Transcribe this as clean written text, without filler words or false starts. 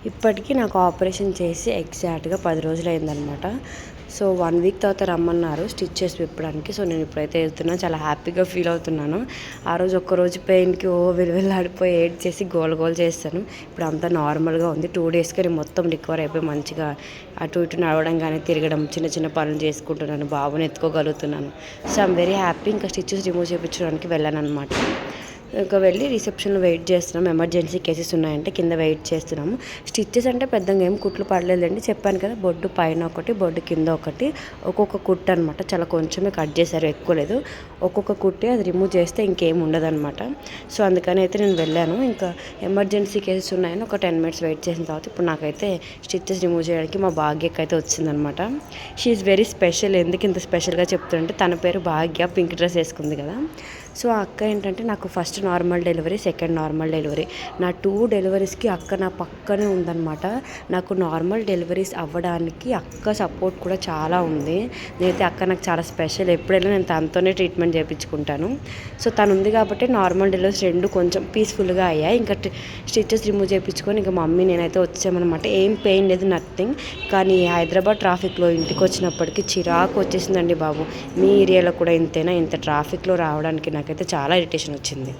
ఇప్పటికీ నాకు ఆపరేషన్ చేసి ఎగ్జాక్ట్గా 10 రోజులు అయిందనమాట. సో 1 వీక్ తర్వాత రమ్మన్నారు స్టిచ్ చేసి విప్పడానికి. సో నేను ఇప్పుడైతే వెళ్తున్నాను, చాలా హ్యాపీగా ఫీల్ అవుతున్నాను. ఆ రోజు ఒక్కరోజు పెయిన్కి విలువెల్లాడిపోయి ఏడ్చేసి గోల చేస్తాను. ఇప్పుడు అంతా నార్మల్గా ఉంది. 2 డేస్కి నేను మొత్తం రికవర్ అయిపోయి మంచిగా అటు ఇటు నడవడం కానీ తిరగడం, చిన్న చిన్న పనులు చేసుకుంటున్నాను, బాబుని ఎత్తుకోగలుగుతున్నాను. So I'm very happy. ఇంకా స్టిచ్చెస్ రిమూవ్ చేయించడానికి వెళ్ళాను అనమాట. ఇంకా వెళ్ళి రిసెప్షన్లో వెయిట్ చేస్తున్నాం. ఎమర్జెన్సీ కేసెస్ ఉన్నాయంటే కింద వెయిట్ చేస్తున్నాము. స్టిచ్చెస్ అంటే పెద్దగా ఏం కుట్లు పడలేదండి. చెప్పాను కదా, బొడ్డు పైన ఒకటి, బొడ్డు కింద ఒకటి, ఒక్కొక్క కుట్టు అనమాట. చాలా కొంచెమే కట్ చేశారు, ఎక్కువ లేదు. ఒక్కొక్క కుట్టి అది రిమూవ్ చేస్తే ఇంకేం ఉండదన్నమాట. సో అందుకని అయితే నేను వెళ్ళాను. ఇంకా ఎమర్జెన్సీ కేసెస్ ఉన్నాయని ఒక 10 మినిట్స్ వెయిట్ చేసిన తర్వాత ఇప్పుడు నాకైతే స్టిచ్చెస్ రిమూవ్ చేయడానికి మా భాగ్యకి అయితే వచ్చిందనమాట. She is very special. ఎందుకు ఇంత స్పెషల్గా చెప్తుంటే తన పేరు భాగ్య, పింక్ డ్రెస్ వేసుకుంది కదా. సో ఆ అక్క ఏంటంటే నాకు first normal delivery, second normal delivery, నా 2 డెలివరీస్కి అక్క నా పక్కనే ఉందన్నమాట. నాకు నార్మల్ డెలివరీస్ అవ్వడానికి అక్క సపోర్ట్ కూడా చాలా ఉంది. నేనైతే అక్క నాకు చాలా స్పెషల్. ఎప్పుడైనా నేను తనతోనే ట్రీట్మెంట్ చేయించుకుంటాను. సో తను ఉంది కాబట్టి నార్మల్ డెలివరీస్ 2 కొంచెం పీస్ఫుల్గా అయ్యాయి. ఇంకా స్టిచెస్ రిమూవ్ చేయించుకొని ఇంకా మమ్మీ నేనైతే వచ్చామన్నమాట. ఏం పెయిన్ లేదు, నథింగ్. కానీ హైదరాబాద్ ట్రాఫిక్లో ఇంటికి వచ్చినప్పటికీ చిరాకు వచ్చేసిందండి బాబు. మీ ఏరియాలో కూడా ఇంతేనా? ఇంత ట్రాఫిక్లో రావడానికి నాకైతే చాలా ఇరిటేషన్ వచ్చింది.